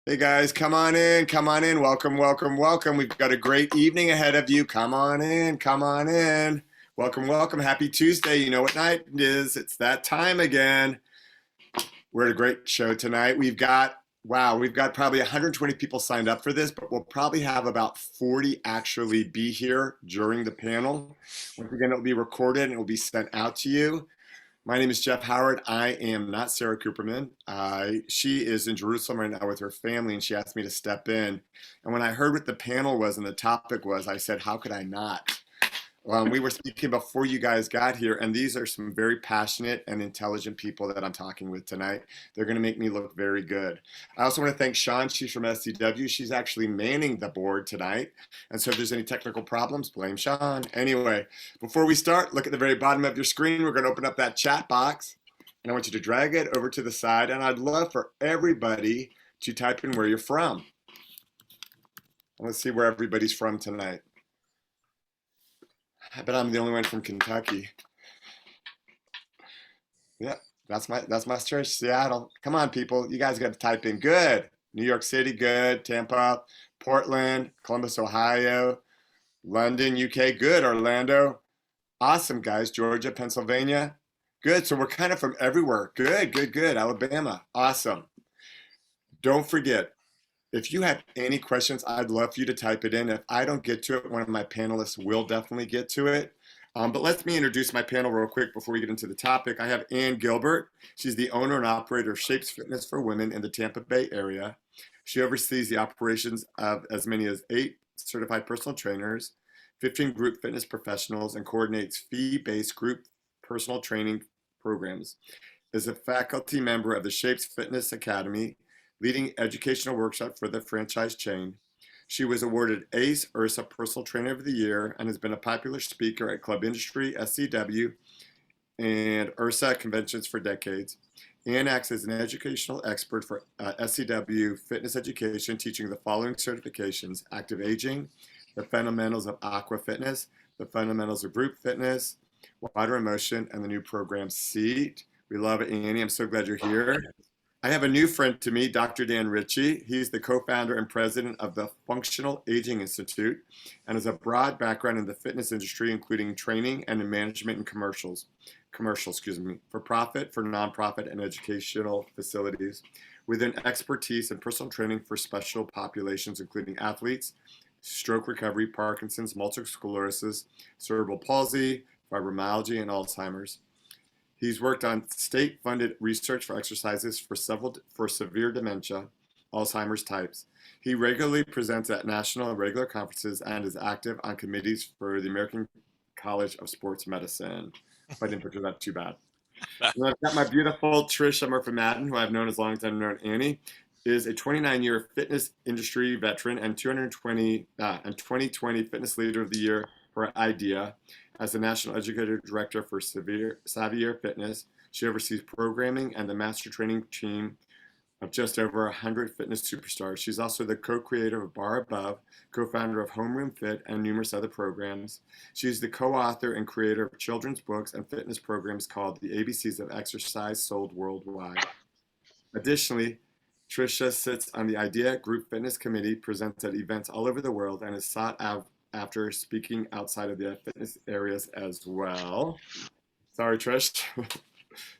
Hey guys, come on in, come on in. Welcome, welcome, welcome. We've got a great evening ahead of you. Come on in, come on in. Welcome, welcome. Happy Tuesday. You know what night it is? It's that time again. We're at a great show tonight. We've got probably 120 people signed up for this, but we'll probably have about 40 actually be here during the panel. Once again, it'll be recorded and it will be sent out to you. My name is Jeff Howard. I am not Sarah Cooperman. She is in Jerusalem right now with her family, and she asked me to step in. And when I heard what the panel was and the topic was, I said, how could I not? We were speaking before you guys got here, and these are some very passionate and intelligent people that I'm talking with tonight. They're going to make me look very good. I also want to thank Sean. She's from SCW. She's actually manning the board tonight. And so if there's any technical problems, blame Sean. Anyway, before we start, look at the very bottom of your screen. We're going to open up that chat box, and I want you to drag it over to the side. And I'd love for everybody to type in where you're from. Let's see where everybody's from tonight. I bet I'm the only one from Kentucky. Yep, that's my church, Seattle. Come on, people. You guys got to type in good. New York City, good. Tampa, Portland, Columbus, Ohio, London, UK, good. Orlando. Awesome, guys. Georgia, Pennsylvania. Good. So we're kind of from everywhere. Good, good, good. Alabama. Awesome. Don't forget, if you have any questions, I'd love for you to type it in. If I don't get to it, one of my panelists will definitely get to it. But let me introduce my panel real quick before we get into the topic. I have Ann Gilbert. She's the owner and operator of Shapes Fitness for Women in the Tampa Bay area. She oversees the operations of as many as 8 certified personal trainers, 15 group fitness professionals, and coordinates fee-based group personal training programs. Is a faculty member of the Shapes Fitness Academy, leading educational workshop for the franchise chain. She was awarded ACE IRSA Personal Trainer of the Year and has been a popular speaker at Club Industry, SCW, and IRSA conventions for decades. Ann acts as an educational expert for SCW fitness education, teaching the following certifications: active aging, the fundamentals of aqua fitness, the fundamentals of group fitness, water and motion, and the new program SEAT. We love it, Annie. I'm so glad you're here. I have a new friend to meet, Dr. Dan Ritchie. He's the co-founder and president of the Functional Aging Institute and has a broad background in the fitness industry, including training and in management and for profit, for nonprofit, and educational facilities, with an expertise in personal training for special populations, including athletes, stroke recovery, Parkinson's, multiple sclerosis, cerebral palsy, fibromyalgia, and Alzheimer's. He's worked on state-funded research for exercises for severe dementia, Alzheimer's types. He regularly presents at national and regular conferences and is active on committees for the American College of Sports Medicine. If I didn't picture that too bad. And I've got my beautiful Trisha Murphy-Madden, who I've known as long as I've known Annie, is a 29-year fitness industry veteran and 2020 Fitness Leader of the Year for IDEA. As the National Educator Director for Xavier Fitness, she oversees programming and the master training team of just over 100 fitness superstars. She's also the co-creator of Bar Above, co-founder of Homeroom Fit, and numerous other programs. She's the co-author and creator of children's books and fitness programs called The ABCs of Exercise, sold worldwide. Additionally, Trisha sits on the IDEA Group Fitness Committee, presents at events all over the world, and is sought out after speaking outside of the fitness areas as well. Sorry, Trish.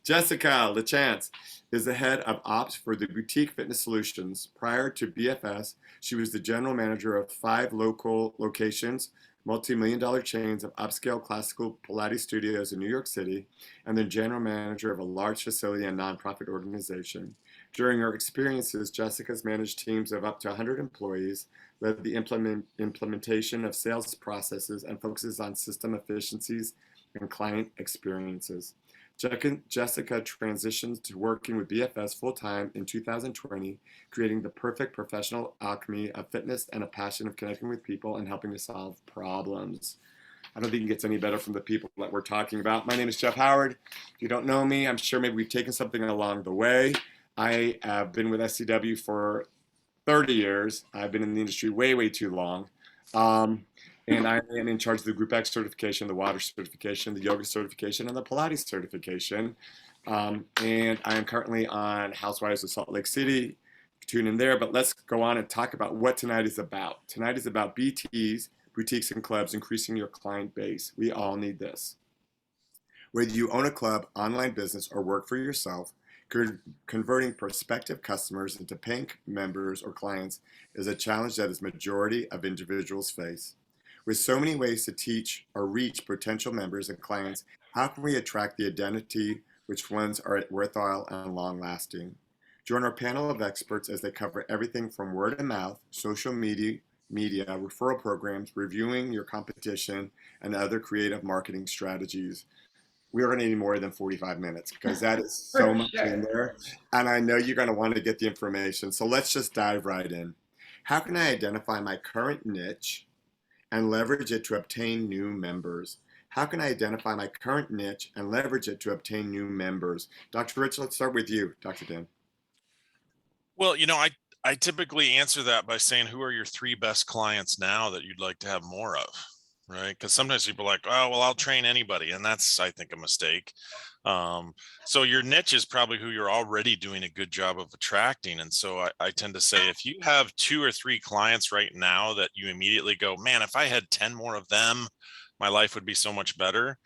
Jessica LaChance is the head of ops for the Boutique Fitness Solutions. Prior to BFS, she was the general manager of 5 local locations, multi-million-dollar chains of upscale classical Pilates studios in New York City, and the general manager of a large facility and nonprofit organization. During her experiences, Jessica's managed teams of up to 100 employees, led the implementation of sales processes, and focuses on system efficiencies and client experiences. Jessica transitioned to working with BFS full-time in 2020, creating the perfect professional alchemy of fitness and a passion of connecting with people and helping to solve problems. I don't think it gets any better from the people that we're talking about. My name is Jeff Howard. If you don't know me, I'm sure maybe we've taken something along the way. I have been with SCW for 30 years. I've been in the industry way, way too long. And I am in charge of the Group X certification, the water certification, the yoga certification, and the Pilates certification. And I am currently on Housewives of Salt Lake City, tune in there. But let's go on and talk about what tonight is about. Tonight is about BTs, boutiques and clubs, increasing your client base. We all need this. Whether you own a club, online business, or work for yourself, converting prospective customers into paying members or clients is a challenge that is majority of individuals face. With so many ways to teach or reach potential members and clients, how can we attract the identity which ones are worthwhile and long lasting? Join our panel of experts as they cover everything from word of mouth, social media, referral programs, reviewing your competition, and other creative marketing strategies. We are going to need more than 45 minutes because that is so much in there. And I know you're going to want to get the information. So let's just dive right in. How can I identify my current niche and leverage it to obtain new members? How can I identify my current niche and leverage it to obtain new members? Dr. Rich, let's start with you, Dr. Dan. Well, I typically answer that by saying, who are your 3 best clients now that you'd like to have more of? Right? Because sometimes people are like, oh, well, I'll train anybody. And that's, I think, a mistake. So your niche is probably who you're already doing a good job of attracting. And so I tend to say, if you have 2 or 3 clients right now that you immediately go, man, if I had 10 more of them, my life would be so much better,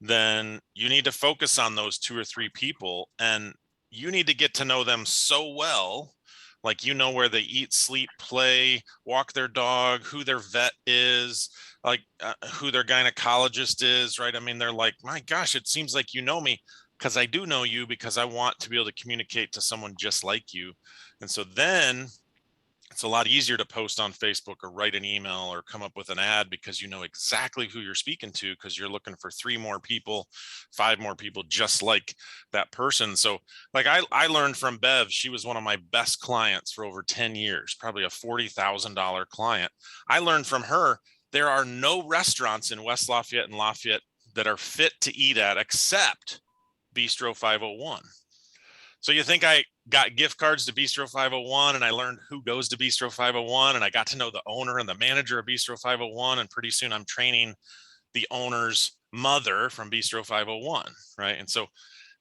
then you need to focus on those 2 or 3 people. And you need to get to know them so well, like, where they eat, sleep, play, walk their dog, who their vet is, like who their gynecologist is, right? I mean, they're like, my gosh, it seems like you know me, because I do know you, because I want to be able to communicate to someone just like you. And so then it's a lot easier to post on Facebook or write an email or come up with an ad, because you know exactly who you're speaking to, because you're looking for 3 more people, 5 more people just like that person. So like I learned from Bev, she was one of my best clients for over 10 years, probably a $40,000 client. I learned from her, there are no restaurants in West Lafayette and Lafayette that are fit to eat at except Bistro 501. So you think I got gift cards to Bistro 501 and I learned who goes to Bistro 501, and I got to know the owner and the manager of Bistro 501, and pretty soon I'm training the owner's mother from Bistro 501, right? And so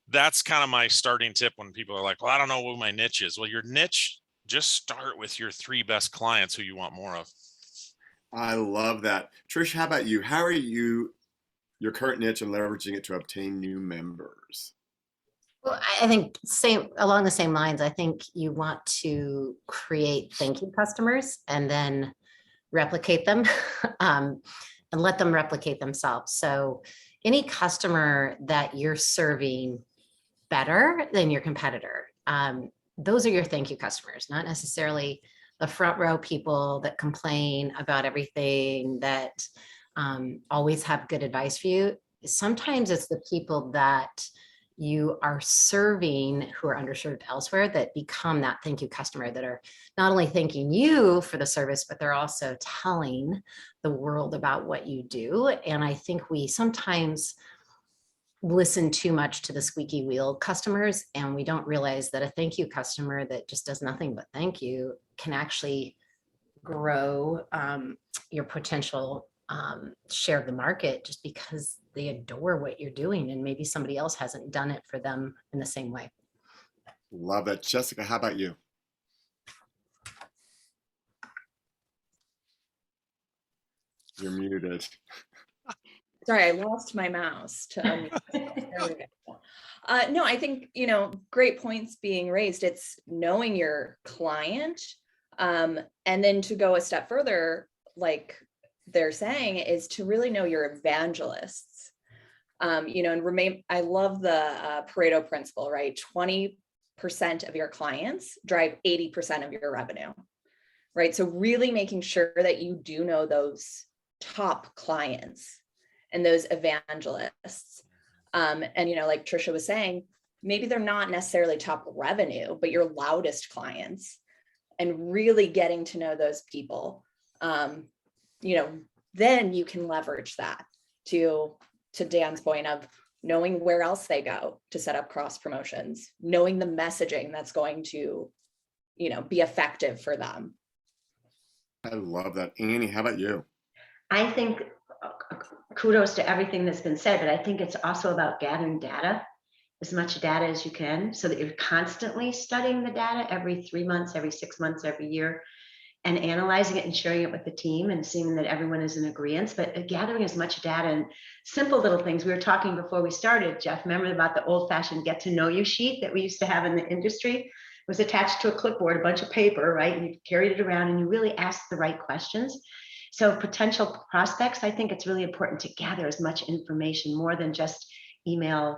that's kind of my starting tip when people are like, well, I don't know what my niche is. Well, your niche, just start with your 3 best clients who you want more of. I love that. Trish, how about you? How are you, your current niche, and leveraging it to obtain new members? Well, I think along the same lines, I think you want to create thank you customers and then replicate them and let them replicate themselves. So any customer that you're serving better than your competitor, those are your thank you customers, not necessarily the front row people that complain about everything, that always have good advice for you. Sometimes it's the people that you are serving who are underserved elsewhere that become that thank you customer, that are not only thanking you for the service, but they're also telling the world about what you do. And I think we sometimes listen too much to the squeaky wheel customers, and we don't realize that a thank you customer that just does nothing but thank you can actually grow your potential share of the market, just because they adore what you're doing and maybe somebody else hasn't done it for them in the same way. Love that. Jessica, how about you? You're muted. Sorry, I lost my mouse to unmute. There we go. No, I think, great points being raised. It's knowing your client. And then to go a step further, like they're saying, is to really know your evangelists. And remain, I love the Pareto principle, right? 20% of your clients drive 80% of your revenue, right? So really making sure that you do know those top clients and those evangelists. And, like Trisha was saying, maybe they're not necessarily top revenue, but your loudest clients, and really getting to know those people, then you can leverage that to Dan's point of knowing where else they go to set up cross promotions, knowing the messaging that's going to, be effective for them. I love that. Annie, how about you? I think kudos to everything that's been said, but I think it's also about gathering data as much data as you can so that you're constantly studying the data every 3 months, every 6 months, every year, and analyzing it and sharing it with the team and seeing that everyone is in agreement, but gathering as much data and simple little things. We were talking before we started, Jeff, remember about the old fashioned get to know you sheet that we used to have in the industry? It was attached to a clipboard, a bunch of paper, right? And you carried it around and you really asked the right questions. So potential prospects, I think it's really important to gather as much information, more than just email,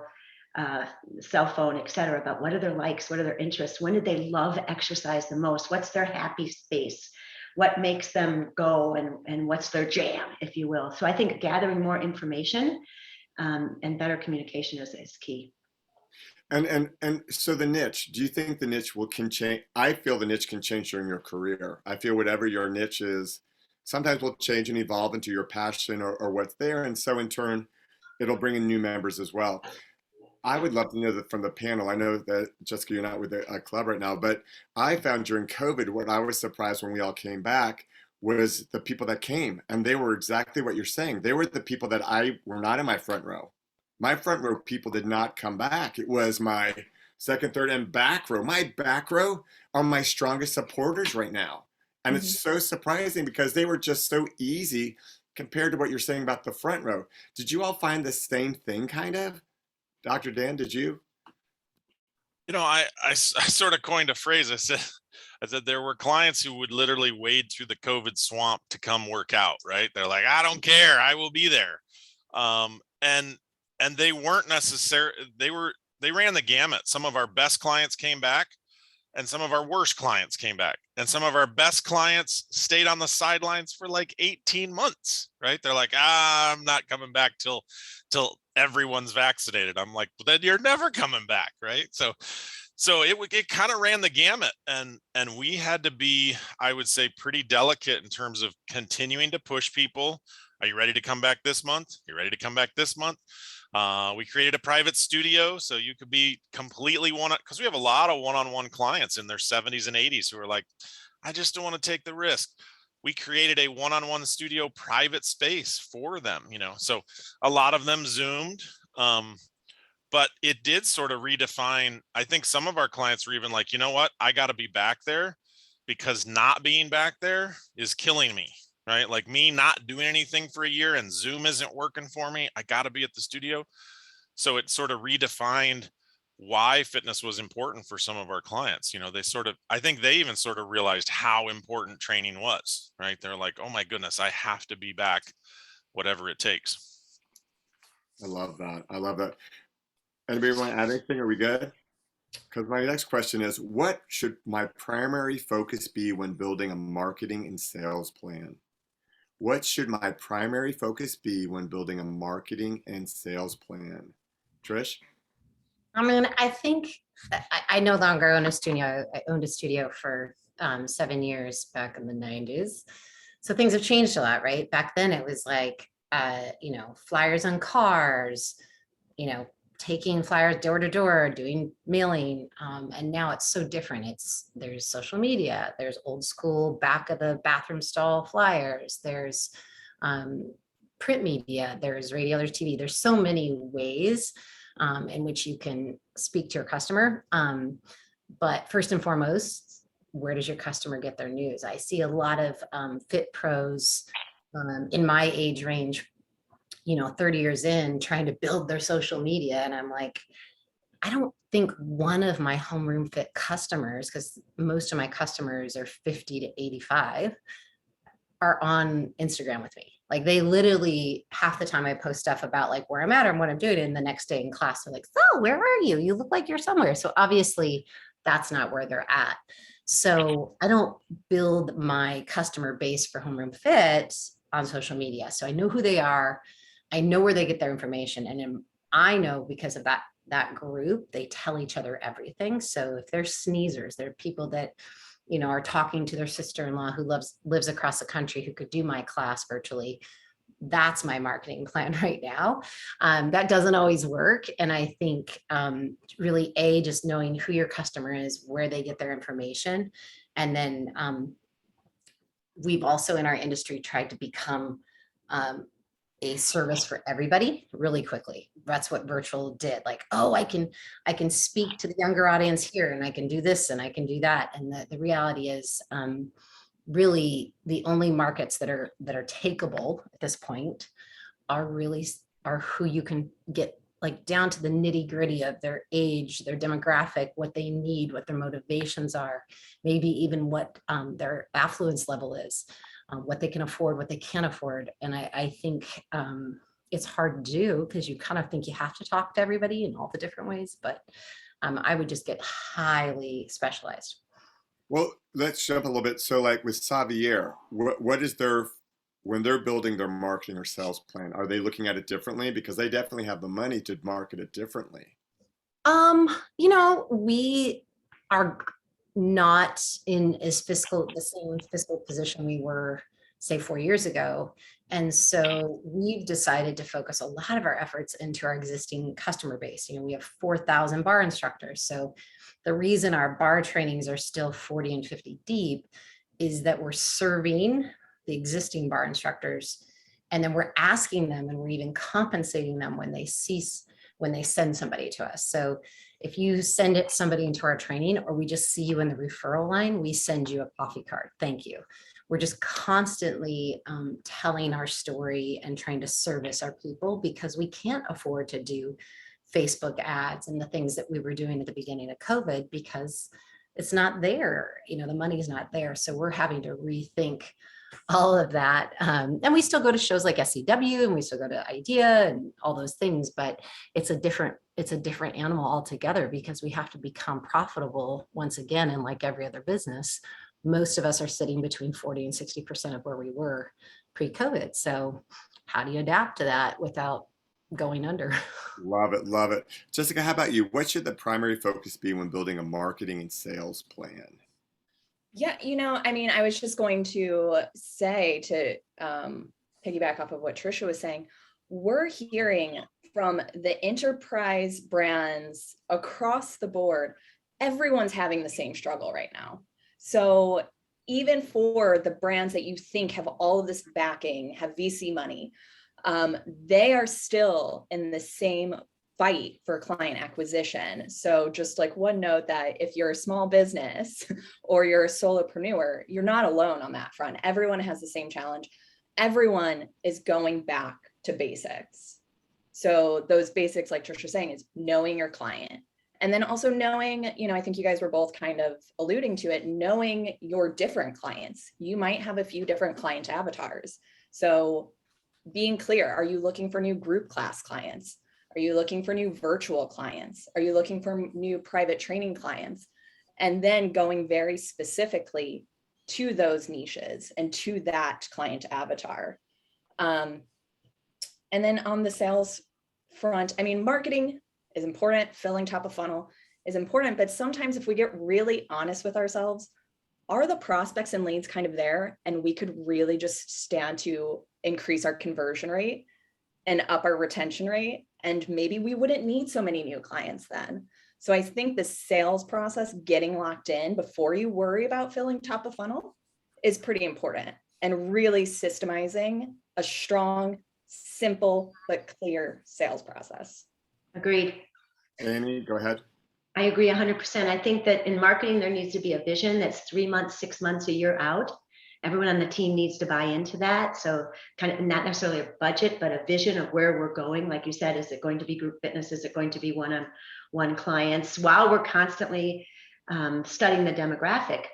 cell phone, et cetera, about what are their likes, what are their interests, when did they love exercise the most, what's their happy space, what makes them go, and what's their jam, if you will. So I think gathering more information and better communication is key. And so the niche, do you think the niche can change? I feel the niche can change during your career. I feel whatever your niche is, sometimes will change and evolve into your passion or what's there. And so in turn, it'll bring in new members as well. I would love to know that from the panel. I know that, Jessica, you're not with a club right now, but I found during COVID, what I was surprised when we all came back was the people that came. And they were exactly what you're saying. They were the people that were not in my front row. My front row people did not come back. It was my second, third, and back row. My back row are my strongest supporters right now. And it's so surprising because they were just so easy compared to what you're saying about the front row. Did you all find the same thing kind of? Dr. Dan, did you? You know, I sort of coined a phrase. I said there were clients who would literally wade through the COVID swamp to come work out, right? They're like, I don't care, I will be there. And they weren't necessarily, they ran the gamut. Some of our best clients came back and some of our worst clients came back. And some of our best clients stayed on the sidelines for like 18 months, right? They're like, I'm not coming back till everyone's vaccinated. I'm like, well, then you're never coming back, right? So it kind of ran the gamut, and we had to be, I would say, pretty delicate in terms of continuing to push people. Are you ready to come back this month? You ready to come back this month? We created a private studio so you could be completely because we have a lot of one-on-one clients in their 70s and 80s who are like, I just don't want to take the risk. We created a one-on-one studio private space for them, so a lot of them Zoomed. But it did sort of redefine. I think some of our clients were even like, you know what, I got to be back there because not being back there is killing me, right? Like me not doing anything for a year and Zoom isn't working for me. I got to be at the studio. So it sort of redefined why fitness was important for some of our clients. I think they even sort of realized how important training was, right? They're like, oh my goodness, I have to be back, whatever it takes. I love that. I love that. Anybody want to add anything? Are we good? Because my next question is, what should my primary focus be when building a marketing and sales plan? What should my primary focus be when building a marketing and sales plan? Trish? I mean, I think I no longer own a studio. I owned a studio for 7 years back in the 90s. So things have changed a lot, right? Back then it was like, flyers on cars, taking flyers door to door, doing mailing. And now it's so different. There's social media, there's old school back of the bathroom stall flyers, there's print media, there's radio, there's TV. There's so many ways in which you can speak to your customer. But first and foremost, where does your customer get their news? I see a lot of fit pros in my age range, 30 years in, trying to build their social media. And I'm like, I don't think one of my homeroom fit customers, because most of my customers are 50 to 85, are on Instagram with me. Like they literally, half the time I post stuff about like where I'm at or what I'm doing, and the next day in class, they're like, so where are you? You look like you're somewhere. So obviously that's not where they're at. So I don't build my customer base for homeroom fit on social media. So I know who they are. I know where they get their information. And then I know because of that group, they tell each other everything. So if they're sneezers, they're people that, are talking to their sister-in-law who lives across the country who could do my class virtually. That's my marketing plan right now. That doesn't always work. And I think really just knowing who your customer is, where they get their information. And then we've also in our industry tried to become a service for everybody really quickly. That's what virtual did. Like, oh, I can speak to the younger audience here, and I can do this and I can do that. And the reality is, really the only markets that are takeable at this point are who you can get like down to the nitty gritty of their age, their demographic, what they need, what their motivations are, maybe even what their affluence level is, what they can afford, what they can't afford. And I think it's hard to do because you kind of think you have to talk to everybody in all the different ways, but I would just get highly specialized. Well, let's jump a little bit. So, like with Xavier, what is their, when they're building their marketing or sales plan, are they looking at it differently? Because they definitely have the money to market it differently. We are not in the same fiscal position we were, say, 4 years ago. And so we've decided to focus a lot of our efforts into our existing customer base. We have 4,000 bar instructors. So the reason our bar trainings are still 40 and 50 deep is that we're serving the existing bar instructors, and then we're asking them, and we're even compensating them when they send somebody to us. So if you send somebody into our training, or we just see you in the referral line, we send you a coffee card. Thank you. We're just constantly telling our story and trying to service our people, because we can't afford to do Facebook ads and the things that we were doing at the beginning of COVID, because it's not there. The money's not there. So we're having to rethink all of that. And we still go to shows like SCW, and we still go to IDEA and all those things, but it's a different animal altogether, because we have to become profitable once again. And like every other business, most of us are sitting between 40 and 60% of where we were pre-COVID. So how do you adapt to that without going under? Love it, love it. Jessica, how about you? What should the primary focus be when building a marketing and sales plan? Yeah, I was just going to say, to piggyback off of what Trisha was saying, we're hearing from the enterprise brands across the board, everyone's having the same struggle right now. So even for the brands that you think have all of this backing, have VC money, they are still in the same fight for client acquisition. So just like one note, that if you're a small business or you're a solopreneur, you're not alone on that front. Everyone has the same challenge. Everyone is going back to basics. So those basics, like Trisha was saying, is knowing your client. And then also knowing, I think you guys were both kind of alluding to it, knowing your different clients. You might have a few different client avatars. So being clear, are you looking for new group class clients? Are you looking for new virtual clients? Are you looking for new private training clients? And then going very specifically to those niches and to that client avatar. And then on the sales front, marketing is important, filling top of funnel is important, but sometimes if we get really honest with ourselves, are the prospects and leads kind of there, and we could really just stand to increase our conversion rate and up our retention rate, and maybe we wouldn't need so many new clients then. So I think the sales process, getting locked in before you worry about filling top of funnel, is pretty important, and really systemizing a strong, simple, but clear sales process. Agreed. Amy, go ahead. I agree 100%. I think that in marketing, there needs to be a vision that's 3 months, 6 months, a year out. Everyone on the team needs to buy into that. So kind of not necessarily a budget, but a vision of where we're going. Like you said, is it going to be group fitness? Is it going to be one-on-one clients, while we're constantly studying the demographic?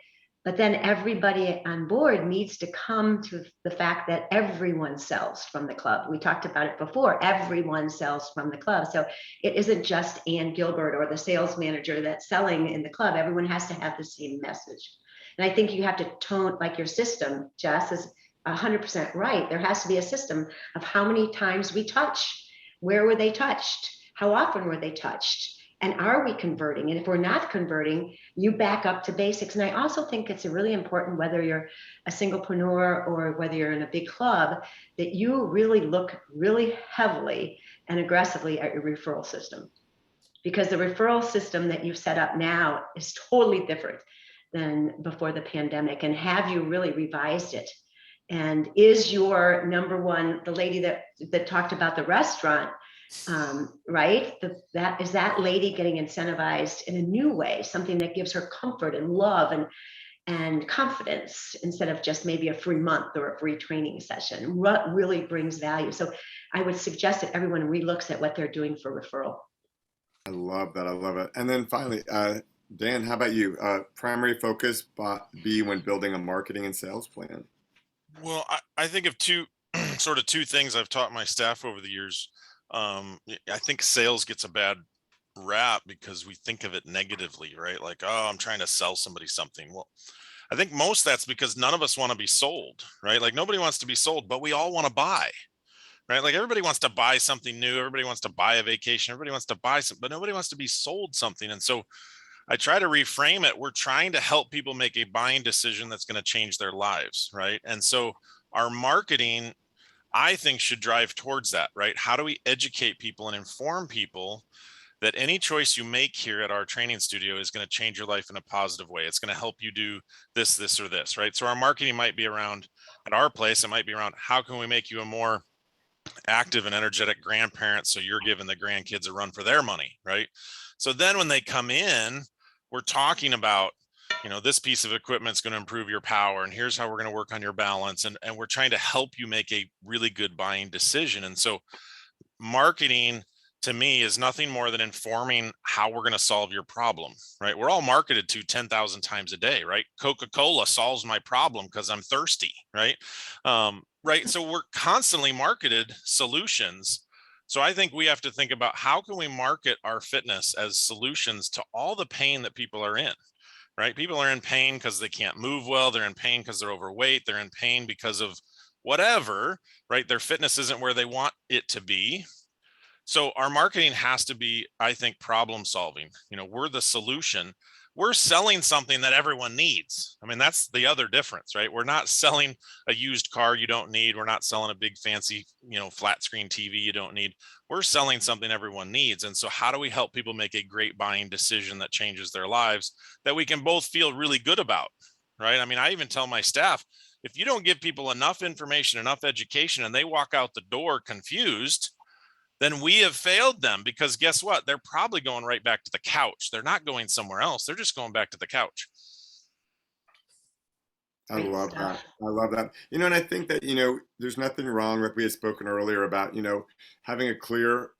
But then everybody on board needs to come to the fact that everyone sells from the club. We talked about it before. Everyone sells from the club. So it isn't just Ann Gilbert or the sales manager that's selling in the club. Everyone has to have the same message. And I think you have to tone, like your system, Jess is 100% right. There has to be a system of how many times we touch, where were they touched, how often were they touched, and are we converting? And if we're not converting, you back up to basics. And I also think it's really important, whether you're a singlepreneur or whether you're in a big club, that you really look really heavily and aggressively at your referral system. Because the referral system that you've set up now is totally different than before the pandemic. And have you really revised it And is your number one, the lady that talked about the restaurant, right? That is that lady getting incentivized in a new way, something that gives her comfort and love and confidence instead of just maybe a free month or a free training session. What really brings value? So I would suggest that everyone relooks at what they're doing for referral. I love that. I love it. And then finally, Dan, how about you? Primary focus be when building a marketing and sales plan. Well, I think of two sort of two things I've taught my staff over the years. I think sales gets a bad rap because we think of it negatively, right? Like, oh, I'm trying to sell somebody something. Well, I think most that's because none of us want to be sold, right? Like nobody wants to be sold, but we all want to buy, right? Like everybody wants to buy something new. Everybody wants to buy a vacation. Everybody wants to buy something, but nobody wants to be sold something. And so I try to reframe it. We're trying to help people make a buying decision that's going to change their lives, right? And so our marketing, I think, should drive towards that, right? How do we educate people and inform people that any choice you make here at our training studio is going to change your life in a positive way? It's going to help you do this, this, or this, right? So our marketing might be around, at our place, it might be around, how can we make you a more active and energetic grandparent so you're giving the grandkids a run for their money, right? So then when they come in, we're talking about, this piece of equipment is going to improve your power, and here's how we're going to work on your balance, and we're trying to help you make a really good buying decision. And so marketing to me is nothing more than informing how we're going to solve your problem, right? We're all marketed to 10,000 times a day, right? Coca-Cola solves my problem because I'm thirsty, right? Right. So we're constantly marketed solutions. So I think we have to think about how can we market our fitness as solutions to all the pain that people are in, right? People are in pain because they can't move well. They're in pain because they're overweight. They're in pain because of whatever, right? Their fitness isn't where they want it to be. So our marketing has to be, I think, problem solving. We're the solution. We're selling something that everyone needs. I mean, that's the other difference, right? We're not selling a used car you don't need. We're not selling a big fancy, flat screen TV you don't need. We're selling something everyone needs. And so how do we help people make a great buying decision that changes their lives that we can both feel really good about, right? I mean, I even tell my staff, if you don't give people enough information, enough education, and they walk out the door confused, then we have failed them, because guess what? They're probably going right back to the couch. They're not going somewhere else. They're just going back to the couch. I Great love stuff. that. I love that. And I think that, there's nothing wrong with, we had spoken earlier about, having a clear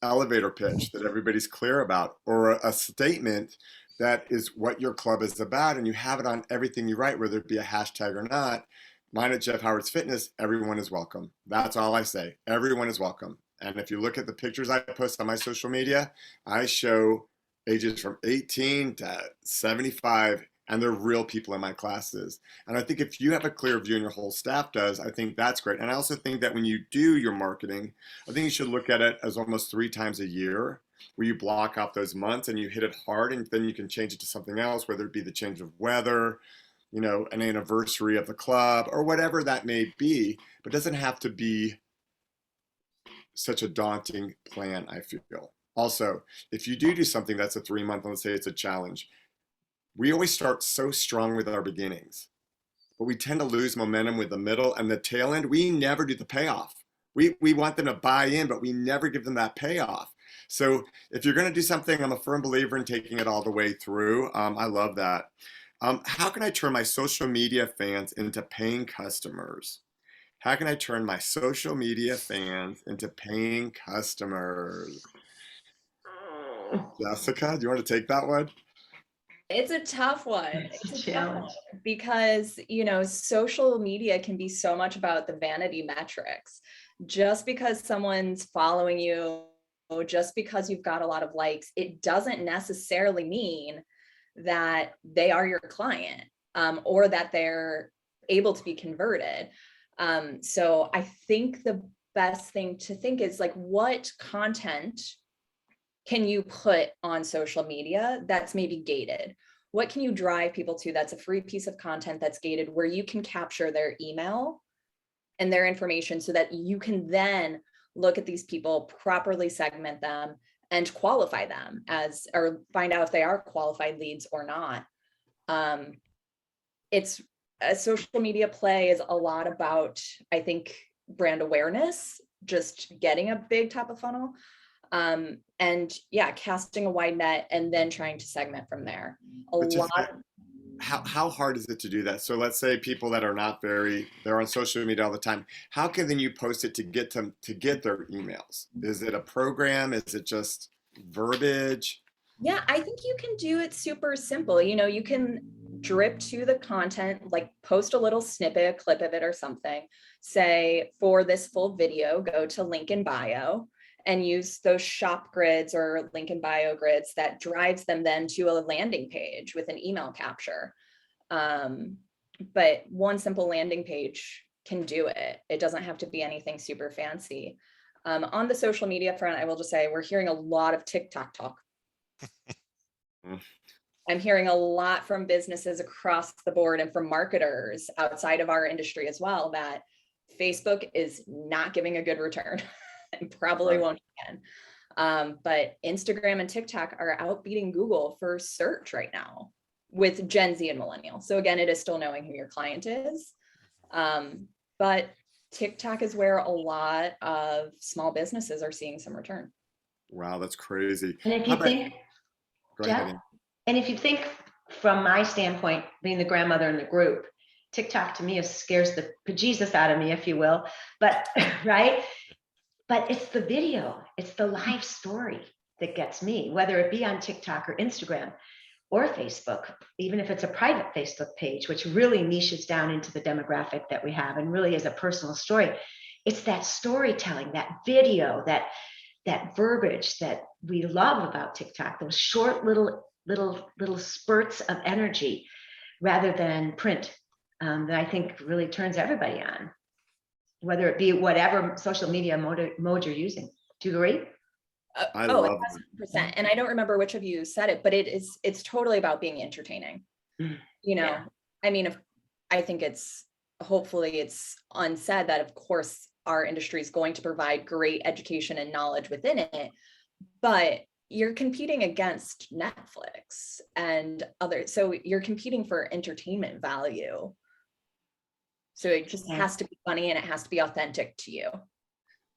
elevator pitch that everybody's clear about, or a statement that is what your club is about, and you have it on everything you write, whether it be a hashtag or not. Mine at Jeff Howard's Fitness, everyone is welcome. That's all I say. Everyone is welcome. And if you look at the pictures I post on my social media, I show ages from 18 to 75, and they're real people in my classes. And I think if you have a clear view and your whole staff does, I think that's great. And I also think that when you do your marketing, I think you should look at it as almost 3 times a year, where you block out those months and you hit it hard, and then you can change it to something else, whether it be the change of weather, an anniversary of the club, or whatever that may be. But it doesn't have to be such a daunting plan, I feel. Also, if you do something that's a 3-month, let's say it's a challenge, we always start so strong with our beginnings, but we tend to lose momentum with the middle and the tail end. We never do the payoff. We want them to buy in, but we never give them that payoff. So if you're going to do something, I'm a firm believer in taking it all the way through. I love that. How can I turn my social media fans into paying customers? How can I turn my social media fans into paying customers? Jessica, do you want to take that one? It's a tough one. It's a It's a tough challenge. one because, social media can be so much about the vanity metrics. Just because someone's following you, just because you've got a lot of likes, it doesn't necessarily mean that they are your client, or that they're able to be converted. So I think the best thing to think is, like, what content can you put on social media that's maybe gated? What can you drive people to that's a free piece of content that's gated, where you can capture their email and their information so that you can then look at these people, properly segment them, and qualify them or find out if they are qualified leads or not. It's a social media play is a lot about, I think, brand awareness, just getting a big top of funnel. And yeah, casting a wide net and then trying to segment from there. A But just lot. how hard is it to do that? So let's say people that are not they're on social media all the time. How can then you post it to get them to get their emails? Is it a program? Is it just verbiage? Yeah, I think you can do it super simple. You know, you can drip to the content, like post a little snippet, a clip of it or something. Say, for this full video, go to link in bio and use those shop grids or link in bio grids that drives them then to a landing page with an email capture. But one simple landing page can do it. It doesn't have to be anything super fancy. On the social media front, I will just say we're hearing a lot of TikTok talk. I'm hearing a lot from businesses across the board and from marketers outside of our industry as well that Facebook is not giving a good return and probably won't again. But Instagram and TikTok are outbeating Google for search right now with Gen Z and millennial. So again, it is still knowing who your client is. But TikTok is where a lot of small businesses are seeing some return. Wow, that's crazy. And if How you about- think, Go ahead, yeah. Annie. And if you think from my standpoint, being the grandmother in the group, TikTok to me scares the bejesus out of me, if you will. But right. But it's the video, it's the live story that gets me, whether it be on TikTok or Instagram or Facebook, even if it's a private Facebook page, which really niches down into the demographic that we have and really is a personal story. It's that storytelling, that video, that verbiage that we love about TikTok, those short little spurts of energy rather than print, that I think really turns everybody on, whether it be whatever social media mode you're using. Do you agree? I Oh, love 1,000%. And I don't remember which of you said it, but it's totally about being entertaining. Mm. You know, Yeah. I mean, I think hopefully it's unsaid that of course our industry is going to provide great education and knowledge within it, but you're competing against Netflix and others. So you're competing for entertainment value. So it just has to be funny and it has to be authentic to you.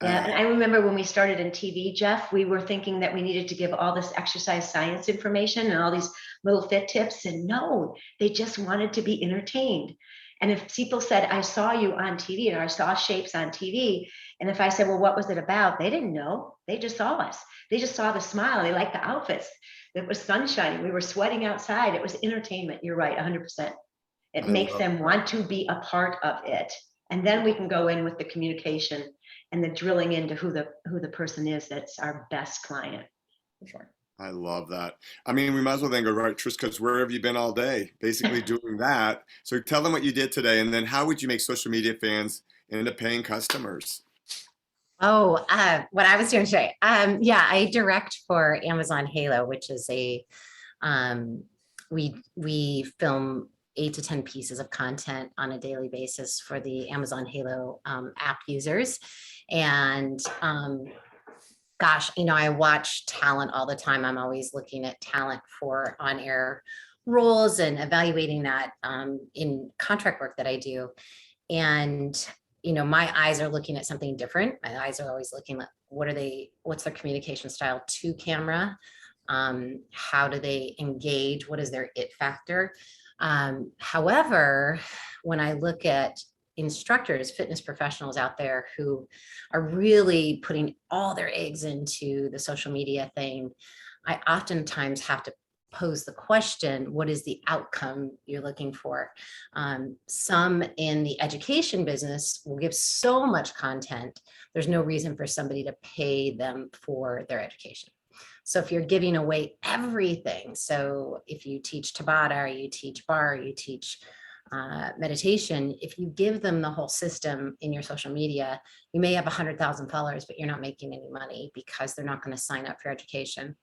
Yeah, and I remember when we started in TV, Jeff, we were thinking that we needed to give all this exercise science information and all these little fit tips. And no, they just wanted to be entertained. And if people said, I saw you on TV or I saw shapes on TV, and if I said, well, what was it about? They didn't know. They just saw us. They just saw the smile. They liked the outfits. It was sunshiny. We were sweating outside. It was entertainment. You're right, 100%. It I makes love them want to be a part of it. And then we can go in with the communication and the drilling into who the person is that's our best client. For sure. I love that. I mean, we might as well then go right, Trish, because where have you been all day? Basically doing that. So tell them what you did today, and then how would you make social media fans into paying customers? Oh, what I was doing today. Yeah, I direct for Amazon Halo, which is we film 8 to 10 pieces of content on a daily basis for the Amazon Halo app users. And gosh, I watch talent all the time. I'm always looking at talent for on-air roles and evaluating that in contract work that I do. And my eyes are looking at something different. My eyes are always looking at what's their communication style to camera? How do they engage? What is their it factor? However, when I look at instructors, fitness professionals out there who are really putting all their eggs into the social media thing, I oftentimes have to pose the question, what is the outcome you're looking for? Some in the education business will give so much content, there's no reason for somebody to pay them for their education. So if you're giving away everything, so if you teach Tabata, or you teach bar, or you teach meditation, if you give them the whole system in your social media, you may have 100,000 followers, but you're not making any money because they're not going to sign up for education.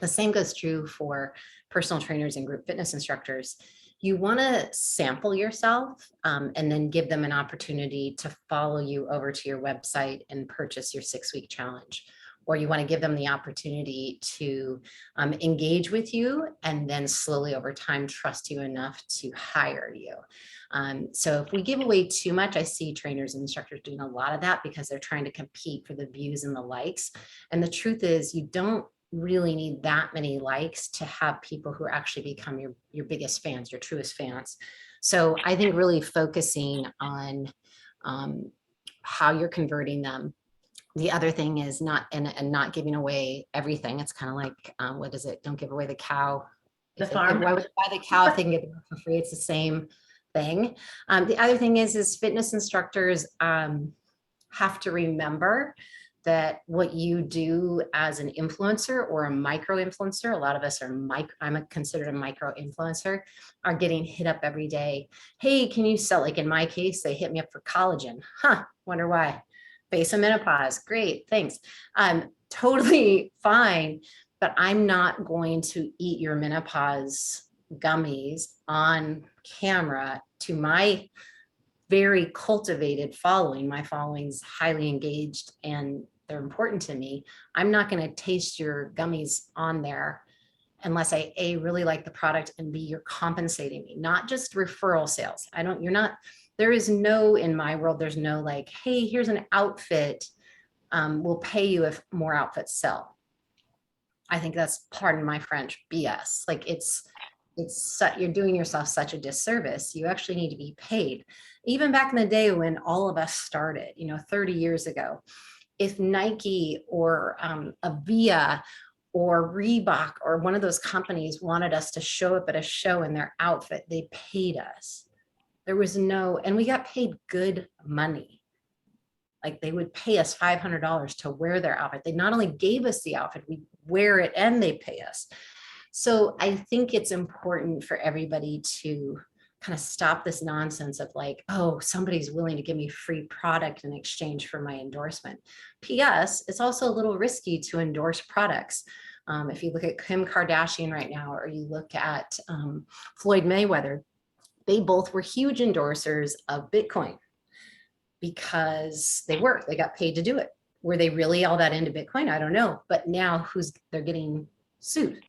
The same goes true for personal trainers and group fitness instructors. You want to sample yourself and then give them an opportunity to follow you over to your website and purchase your 6-week challenge. or you want to give them the opportunity to engage with you and then slowly over time trust you enough to hire you. So if we give away too much, I see trainers and instructors doing a lot of that because they're trying to compete for the views and the likes. And the truth is, you don't really need that many likes to have people who actually become your biggest fans, your truest fans. So I think really focusing on how you're converting them. The other thing is not and not giving away everything. It's kind of like what is it? Don't give away the cow. The If farm. why would you buy the cow if they can get it for free? It's the same thing. The other thing is fitness instructors have to remember that what you do as an influencer or a micro influencer, a lot of us are considered a micro influencer, are getting hit up every day. Hey, can you sell? Like in my case, they hit me up for collagen. Wonder why. Face of menopause. Great, thanks. Totally fine, but I'm not going to eat your menopause gummies on camera to my very cultivated following. My following's highly engaged and they're important to me. I'm not going to taste your gummies on there unless I A, really like the product, and B, you're compensating me, not just referral sales. There is no, in my world, there's no like, hey, here's an outfit. We'll pay you if more outfits sell. I think that's, pardon my French, BS. Like you're doing yourself such a disservice. You actually need to be paid. Even back in the day when all of us started, 30 years ago, if Nike or Avia or Reebok or one of those companies wanted us to show up at a show in their outfit, they paid us. There was and we got paid good money. Like they would pay us $500 to wear their outfit. They not only gave us the outfit, we wear it and they pay us. So I think it's important for everybody to kind of stop this nonsense of like, oh, somebody's willing to give me free product in exchange for my endorsement. P.S. It's also a little risky to endorse products. If you look at Kim Kardashian right now, or you look at Floyd Mayweather, they both were huge endorsers of Bitcoin because they got paid to do it. Were they really all that into Bitcoin? I don't know. But now they're getting sued.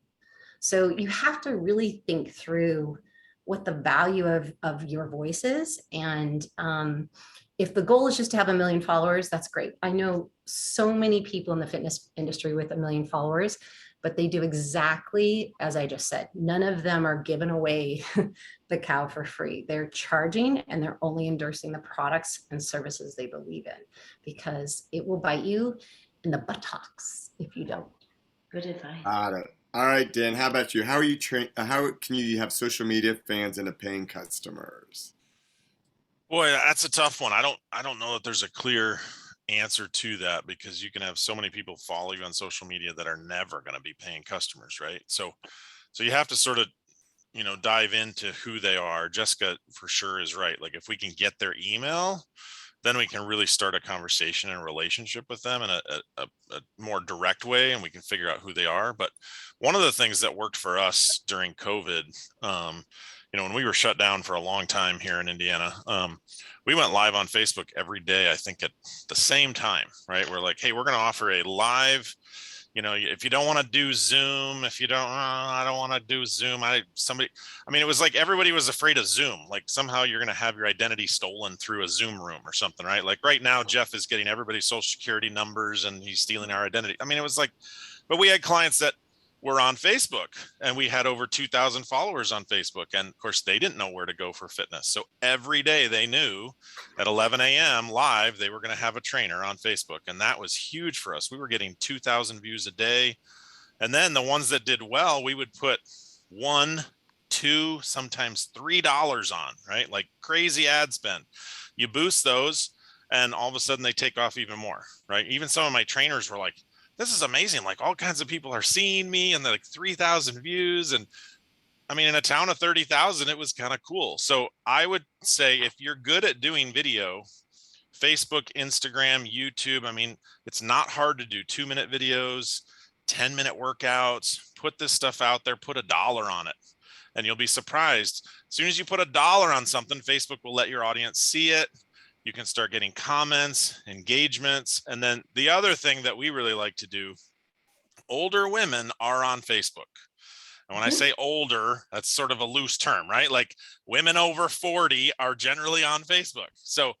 So you have to really think through what the value of your voice is. And if the goal is just to have 1 million followers, that's great. I know so many people in the fitness industry with 1 million followers, but they do exactly as I just said. None of them are giving away the cow for free. They're charging and they're only endorsing the products and services they believe in, because it will bite you in the buttocks if you don't. Good advice. Got it. All right, Dan, how about you? How are you how can you have social media fans into paying customers? Boy, that's a tough one. I don't know that there's a clear answer to that, because you can have so many people follow you on social media that are never going to be paying customers, right? So you have to sort of, dive into who they are. Jessica for sure is right. Like if we can get their email, then we can really start a conversation and relationship with them in a more direct way, and we can figure out who they are. But one of the things that worked for us during COVID, when we were shut down for a long time here in Indiana, we went live on Facebook every day, I think at the same time, right? We're like, hey, we're going to offer a live, if you don't want to do Zoom, if you don't, I don't want to do Zoom. It was like everybody was afraid of Zoom. Like somehow you're going to have your identity stolen through a Zoom room or something, right? Like right now, Jeff is getting everybody's social security numbers and he's stealing our identity. It was like, but we had clients that were on Facebook and we had over 2,000 followers on Facebook. And of course they didn't know where to go for fitness. So every day they knew at 11 a.m. live, they were going to have a trainer on Facebook. And that was huge for us. We were getting 2,000 views a day. And then the ones that did well, we would put $1, $2, sometimes $3 on, right? Like crazy ad spend. You boost those and all of a sudden they take off even more, right? Even some of my trainers were like, this is amazing. Like all kinds of people are seeing me and they're like 3,000 views. And in a town of 30,000, it was kind of cool. So I would say if you're good at doing video, Facebook, Instagram, YouTube, it's not hard to do 2-minute videos, 10-minute workouts, put this stuff out there, put $1 on it. And you'll be surprised. As soon as you put $1 on something, Facebook will let your audience see it. You can start getting comments, engagements. And then the other thing that we really like to do, older women are on Facebook. And when I say older, that's sort of a loose term, right? Like women over 40 are generally on Facebook. So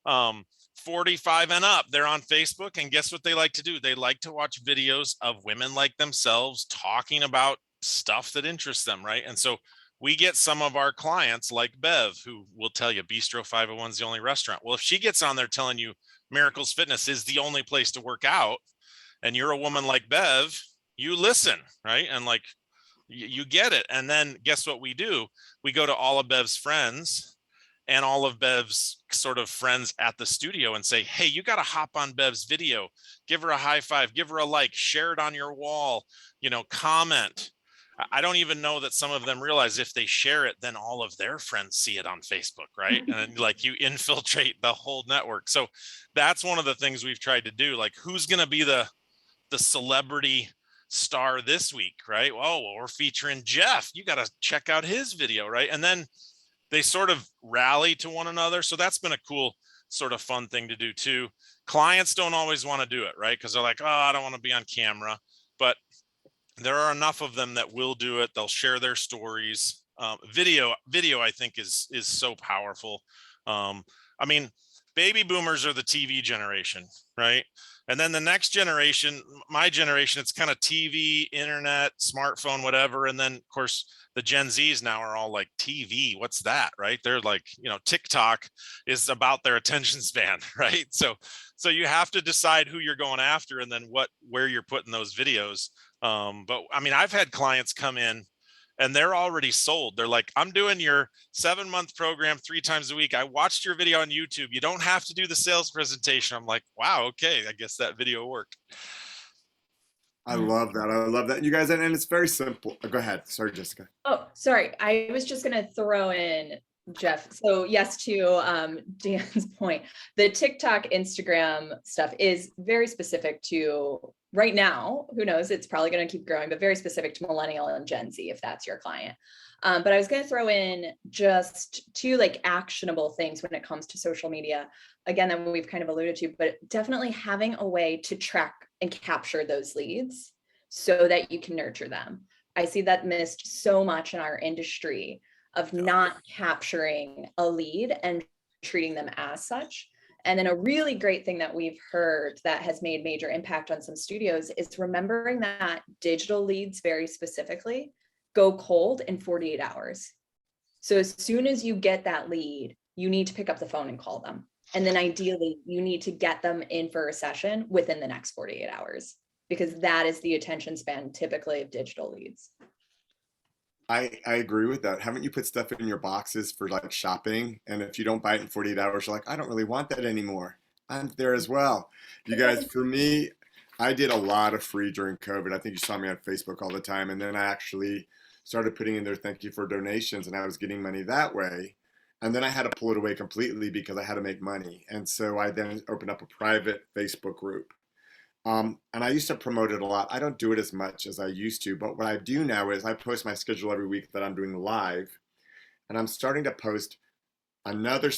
45 and up, they're on Facebook. And guess what they like to do? They like to watch videos of women like themselves talking about stuff that interests them, right? And so we get some of our clients like Bev, who will tell you Bistro 501 is the only restaurant. Well, if she gets on there telling you Miracles Fitness is the only place to work out, and you're a woman like Bev, you listen, right? And like, you get it. And then guess what we do? We go to all of Bev's friends and all of Bev's sort of friends at the studio and say, hey, you got to hop on Bev's video, give her a high five, give her a like, share it on your wall, comment. I don't even know that some of them realize if they share it, then all of their friends see it on Facebook, right? And like you infiltrate the whole network. So that's one of the things we've tried to do. Like, who's going to be the celebrity star this week, right? Well, we're featuring Jeff. You got to check out his video, right? And then they sort of rally to one another. So that's been a cool sort of fun thing to do too. Clients don't always want to do it, right? Because they're like, oh, I don't want to be on camera. But there are enough of them that will do it. They'll share their stories. Video, I think is so powerful. I mean, baby boomers are the TV generation, right? And then the next generation, my generation, it's kind of TV, internet, smartphone, whatever. And then of course the Gen Zs now are all like, TV, what's that, right? They're like, TikTok is about their attention span, right? So you have to decide who you're going after and then where you're putting those videos. But I mean, I've had clients come in and they're already sold. They're like, I'm doing your 7-month program 3 times a week. I watched your video on YouTube. You don't have to do the sales presentation. I'm like, wow, okay, I guess that video worked. I love that. I love that. You guys, and it's very simple. Go ahead. Sorry, Jessica. Oh, sorry. I was just going to throw in, Jeff. So yes, to Dan's point, the TikTok, Instagram stuff is very specific to right now. Who knows? It's probably going to keep growing, but very specific to millennial and Gen Z, if that's your client. But I was going to throw in just 2 like actionable things when it comes to social media. Again, that we've kind of alluded to, but definitely having a way to track and capture those leads so that you can nurture them. I see that missed so much in our industry of not capturing a lead and treating them as such. And then a really great thing that we've heard that has made major impact on some studios is remembering that digital leads very specifically go cold in 48 hours. So as soon as you get that lead, you need to pick up the phone and call them. And then ideally you need to get them in for a session within the next 48 hours, because that is the attention span typically of digital leads. I agree with that. Haven't you put stuff in your boxes for like shopping? And if you don't buy it in 48 hours, you're like, I don't really want that anymore. I'm there as well. You guys, for me, I did a lot of free during COVID. I think you saw me on Facebook all the time. And then I actually started putting in there, thank you for donations. And I was getting money that way. And then I had to pull it away completely because I had to make money. And so I then opened up a private Facebook group. And I used to promote it a lot. I don't do it as much as I used to, but what I do now is I post my schedule every week that I'm doing live, and I'm starting to post another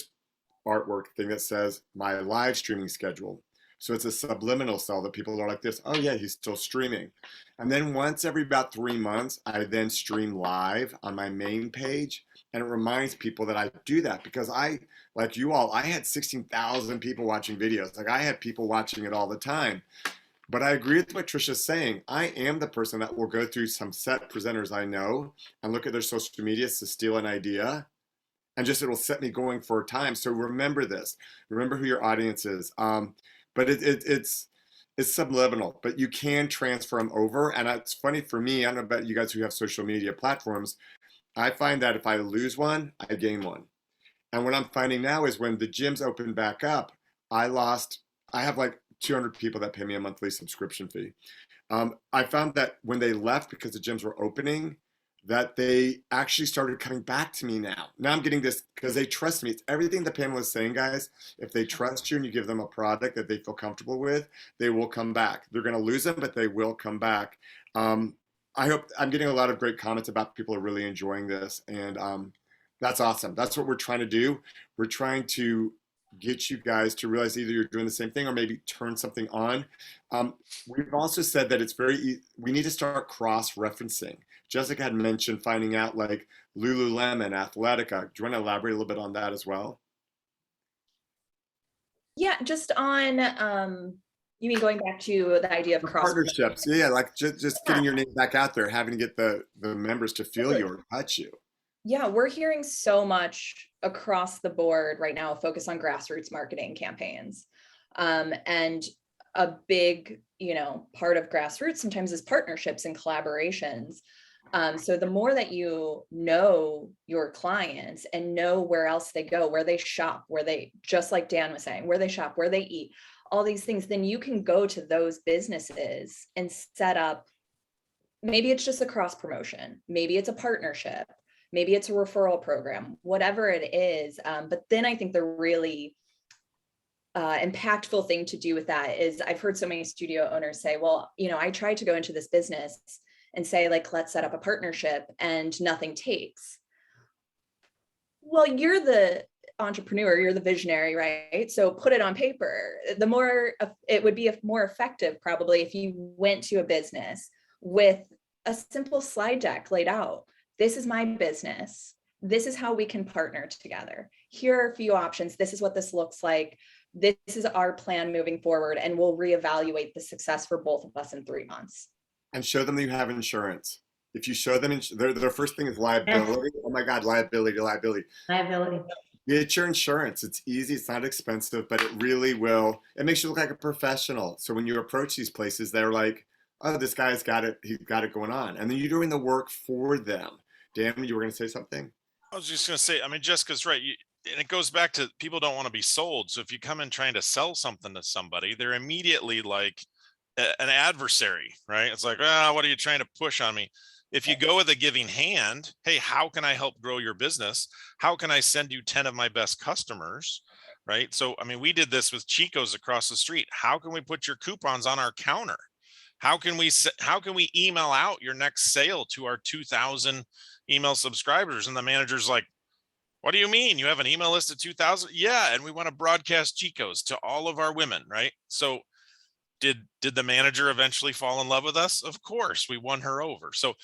artwork thing that says my live streaming schedule. So it's a subliminal cell that people are like this, oh yeah, he's still streaming. And then once every about 3 months, I then stream live on my main page, and it reminds people that I do that because I, like you all, I had 16,000 people watching videos. Like I had people watching it all the time. But I agree with what Trisha's saying. I am the person that will go through some set presenters I know and look at their social media to steal an idea, and just it'll set me going for a time. So remember this. Remember who your audience is. But it's subliminal, but you can transfer them over. And it's funny for me, I don't know about you guys who have social media platforms, I find that if I lose one, I gain one. And what I'm finding now is when the gyms open back up, I have like 200 people that pay me a monthly subscription fee. I found that when they left because the gyms were opening, that they actually started coming back to me now. Now I'm getting this because they trust me. It's everything the panel is saying, guys. If they trust you and you give them a product that they feel comfortable with, they will come back. They're going to lose them, but they will come back. I hope I'm getting a lot of great comments about people are really enjoying this. And that's awesome. That's what we're trying to do. We're trying to get you guys to realize either you're doing the same thing or maybe turn something on. We've also said that it's we need to start cross-referencing. Jessica had mentioned finding out like Lululemon, Athletica. Do you want to elaborate a little bit on that as well? Yeah, just on, you mean going back to the idea of cross? Partnerships, yeah, like just getting your name back out there, having to get the members to feel you or touch you. Yeah, we're hearing so much across the board right now, focus on grassroots marketing campaigns. And a big, part of grassroots sometimes is partnerships and collaborations. So the more that you know your clients and know where else they go, where they shop, just like Dan was saying, where they shop, where they eat, all these things, then you can go to those businesses and set up, maybe it's just a cross promotion, maybe it's a partnership, maybe it's a referral program, whatever it is. But then I think the really impactful thing to do with that is I've heard so many studio owners say, well, I tried to go into this business and say, like, let's set up a partnership and nothing takes. Well, you're the entrepreneur, you're the visionary, right? So put it on paper. The more it would be more effective probably if you went to a business with a simple slide deck laid out. This is my business. This is how we can partner together. Here are a few options. This is what this looks like. This is our plan moving forward, and we'll reevaluate the success for both of us in 3 months. And show them that you have insurance. If you show them, their first thing is liability. Oh my God, liability. Get your insurance. It's easy. It's not expensive, but it really will. It makes you look like a professional. So when you approach these places, they're like, oh, this guy's got it. He's got it going on. And then you're doing the work for them. Dan, you were going to say something? I was just going to say, I mean, Jessica's right. And it goes back to people don't want to be sold. So if you come in trying to sell something to somebody, they're immediately like an adversary, right? It's like, what are you trying to push on me? If you go with a giving hand, hey, how can I help grow your business? How can I send you 10 of my best customers? Right. So, I mean, we did this with Chico's across the street. How can we put your coupons on our counter? How can we email out your next sale to our 2,000 email subscribers? And the manager's like, what do you mean? You have an email list of 2,000? Yeah. And we want to broadcast Chico's to all of our women. Right. So did the manager eventually fall in love with us? Of course, we won her over. So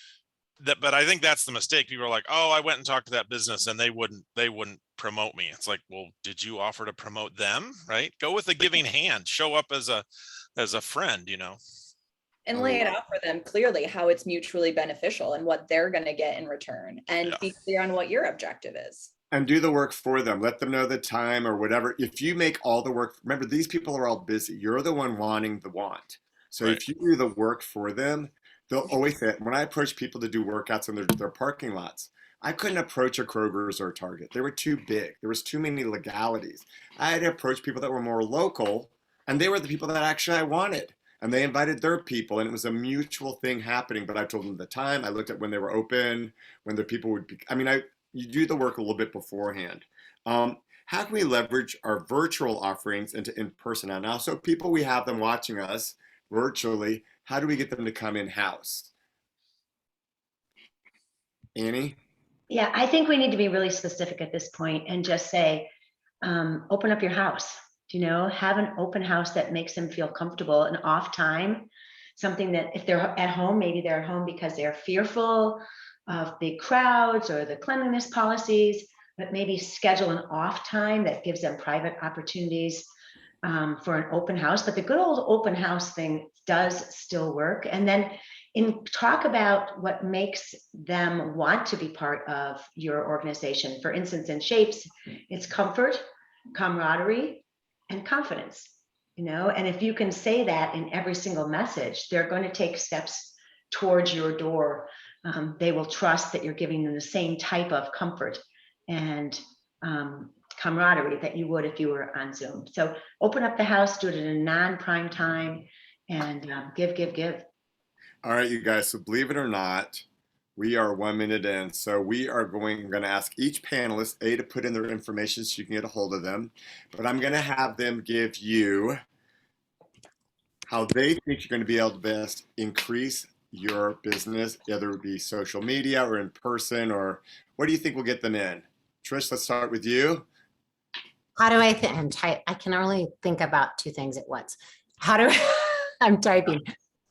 but I think that's the mistake. People are like, oh, I went and talked to that business and they wouldn't promote me. It's like, well, did you offer to promote them? Right. Go with a giving hand, show up as a friend, And lay it out for them clearly how it's mutually beneficial and what they're going to get in return, and be clear on what your objective is. And do the work for them. Let them know the time or whatever. If you make all the work, remember, these people are all busy. You're the one wanting the want. So Right. if you do the work for them, they'll always say it. When I approach people to do workouts in their parking lots, I couldn't approach a Kroger's or a Target. They were too big. There was too many legalities. I had to approach people that were more local, and they were the people that actually I wanted. And they invited their people, and it was a mutual thing happening. But I told them the time. I looked at when they were open, when their people would be. I mean, you do the work a little bit beforehand. How can we leverage our virtual offerings into in-person now? So people, we have them watching us virtually. How do we get them to come in-house? Annie? Yeah, I think we need to be really specific at this point and just say, open up your house. Have an open house that makes them feel comfortable, an off time, something that if they're at home, maybe they're at home because they're fearful of big crowds or the cleanliness policies, but maybe schedule an off time that gives them private opportunities for an open house. But the good old open house thing does still work. And then talk about what makes them want to be part of your organization. For instance, in Shapes, it's comfort, camaraderie, and confidence. And if you can say that in every single message, they're going to take steps towards your door. They will trust that you're giving them the same type of comfort and camaraderie that you would if you were on Zoom. So open up the house, do it in a non-prime time, and give. All right, you guys. So believe it or not, we are 1 minute in. So we are going to ask each panelist, to put in their information so you can get a hold of them. But I'm going to have them give you how they think you're going to be able to best increase your business, whether it be social media or in person, or what do you think will get them in? Trish, let's start with you. How do I think? I can only think about two things at once. How do I'm typing?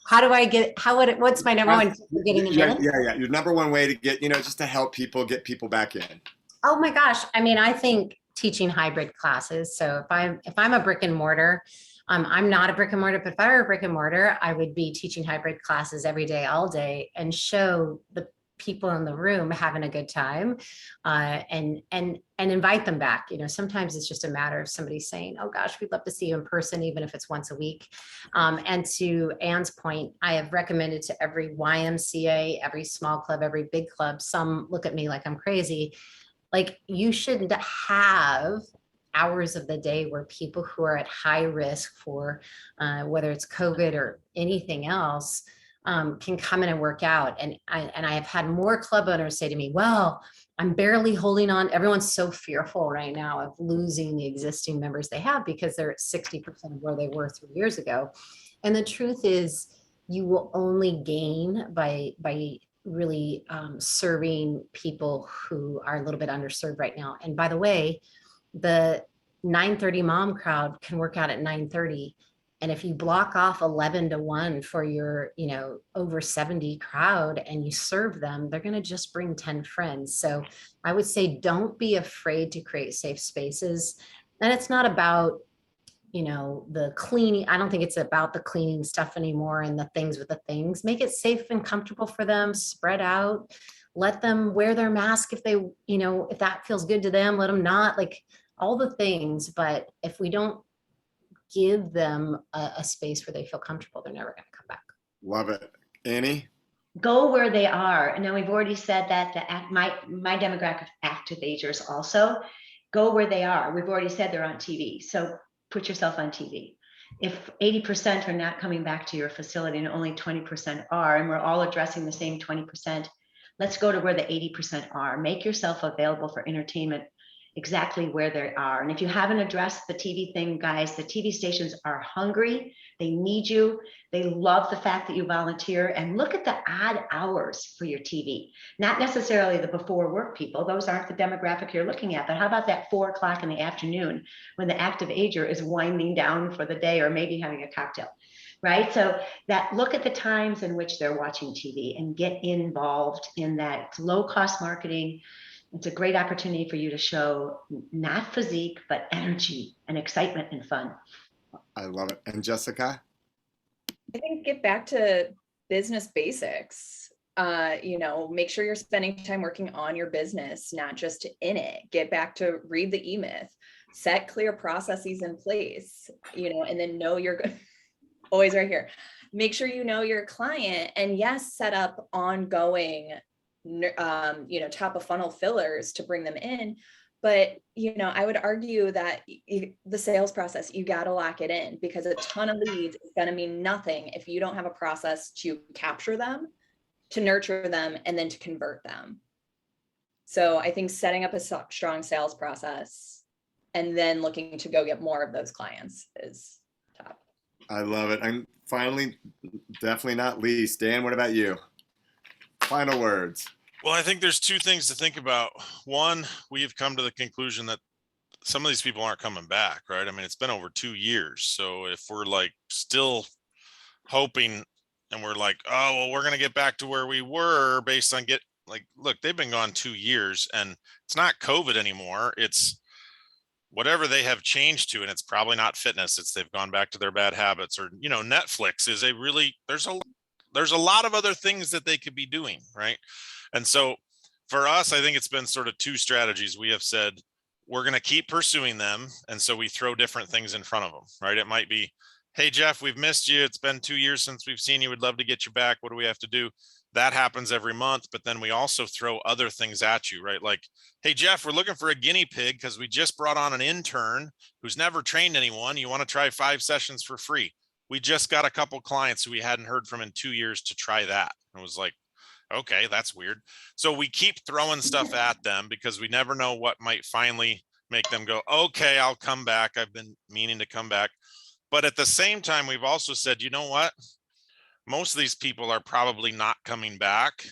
How do I get? What's my number one tip for getting them Yeah, in? yeah. Your number one way to get, just to help people get people back in. Oh my gosh. I mean, I think teaching hybrid classes. So if I'm a brick and mortar, I'm not a brick and mortar, but if I were a brick and mortar, I would be teaching hybrid classes every day, all day, and show the people in the room having a good time, and invite them back. Sometimes it's just a matter of somebody saying, "Oh gosh, we'd love to see you in person, even if it's once a week." And to Anne's point, I have recommended to every YMCA, every small club, every big club. Some look at me like I'm crazy. Like, you shouldn't have hours of the day where people who are at high risk for whether it's COVID or anything else can come in and work out. And I have had more club owners say to me, well, I'm barely holding on. Everyone's so fearful right now of losing the existing members they have because they're at 60% of where they were 3 years ago. And the truth is, you will only gain by really serving people who are a little bit underserved right now. And by the way, the 9:30 mom crowd can work out at 9:30. And if you block off 11 to 1 for your, over 70 crowd and you serve them, they're going to just bring 10 friends. So I would say, don't be afraid to create safe spaces. And it's not about, the cleaning. I don't think it's about the cleaning stuff anymore and the things with the things. Make it safe and comfortable for them, spread out, let them wear their mask if they, if that feels good to them, let them not, like all the things. But if we don't give them a space where they feel comfortable, they're never going to come back. Love it. Annie? Go where they are. And now we've already said that my demographic active agers also go where they are. We've already said they're on TV. So put yourself on TV. If 80% are not coming back to your facility and only 20% are, and we're all addressing the same 20%, let's go to where the 80% are. Make yourself available for entertainment exactly where they are. And if you haven't addressed the TV thing, guys, the TV stations are hungry. They need you. They love the fact that you volunteer. And look at the odd hours for your TV. Not necessarily the before work people. Those aren't the demographic you're looking at. But how about that 4 o'clock in the afternoon when the active ager is winding down for the day or maybe having a cocktail, right? So that, look at the times in which they're watching TV and get involved in that. It's low cost marketing. It's a great opportunity for you to show not physique, but energy and excitement and fun. I love it. And Jessica? I think get back to business basics. Make sure you're spending time working on your business, not just in it. Get back to read the E-Myth, set clear processes in place, and then know you're always right here. Make sure you know your client, and yes, set up ongoing top of funnel fillers to bring them in. But, I would argue that the sales process, you got to lock it in, because a ton of leads is going to mean nothing if you don't have a process to capture them, to nurture them, and then to convert them. So I think setting up a strong sales process and then looking to go get more of those clients is top. I love it. And finally, definitely not least, Dan, what about you? Final words. Well, I think there's 2 things to think about. One, we've come to the conclusion that some of these people aren't coming back, right? I mean, it's been over 2 years. So if we're like still hoping and we're like, oh, well, we're going to get back to where we were based on look, they've been gone 2 years and it's not COVID anymore. It's whatever they have changed to, and it's probably not fitness. It's they've gone back to their bad habits, or, Netflix is there's a lot of other things that they could be doing, right? And so for us, I think it's been sort of 2 strategies. We have said, we're going to keep pursuing them. And so we throw different things in front of them, right? It might be, hey, Jeff, we've missed you. It's been 2 years since we've seen you. We'd love to get you back. What do we have to do? That happens every month. But then we also throw other things at you, right? Like, hey, Jeff, we're looking for a guinea pig because we just brought on an intern who's never trained anyone. You want to try 5 sessions for free? We just got a couple clients who we hadn't heard from in 2 years to try that. I was like, okay, that's weird. So we keep throwing stuff at them because we never know what might finally make them go, okay, I'll come back. I've been meaning to come back. But at the same time, we've also said, you know what? Most of these people are probably not coming back.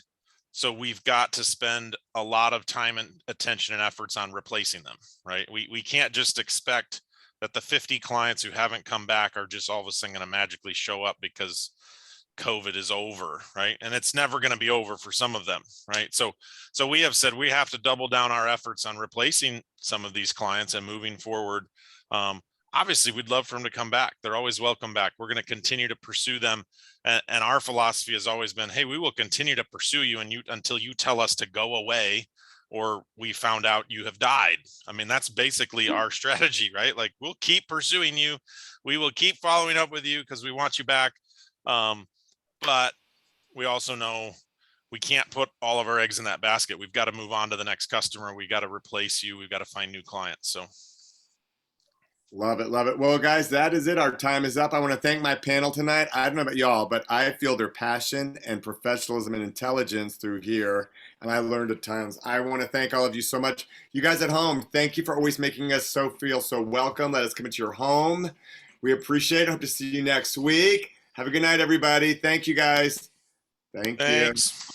So we've got to spend a lot of time and attention and efforts on replacing them, right? We can't just expect that the 50 clients who haven't come back are just all of a sudden going to magically show up because COVID is over, right? And it's never going to be over for some of them, right? So we have said we have to double down our efforts on replacing some of these clients and moving forward. Obviously, we'd love for them to come back. They're always welcome back. We're going to continue to pursue them. And our philosophy has always been, hey, we will continue to pursue you until you tell us to go away or we found out you have died. I mean, that's basically our strategy, right? Like, we'll keep pursuing you. We will keep following up with you because we want you back. But we also know we can't put all of our eggs in that basket. We've got to move on to the next customer. We got to replace you. We've got to find new clients. So love it. Love it. Well, guys, that is it. Our time is up. I want to thank my panel tonight. I don't know about y'all, but I feel their passion and professionalism and intelligence through here. And I learned a ton. I want to thank all of you so much. You guys at home, thank you for always making us feel so welcome. Let us come into your home. We appreciate it. Hope to see you next week. Have a good night, everybody. Thank you, guys. Thank you. thanks.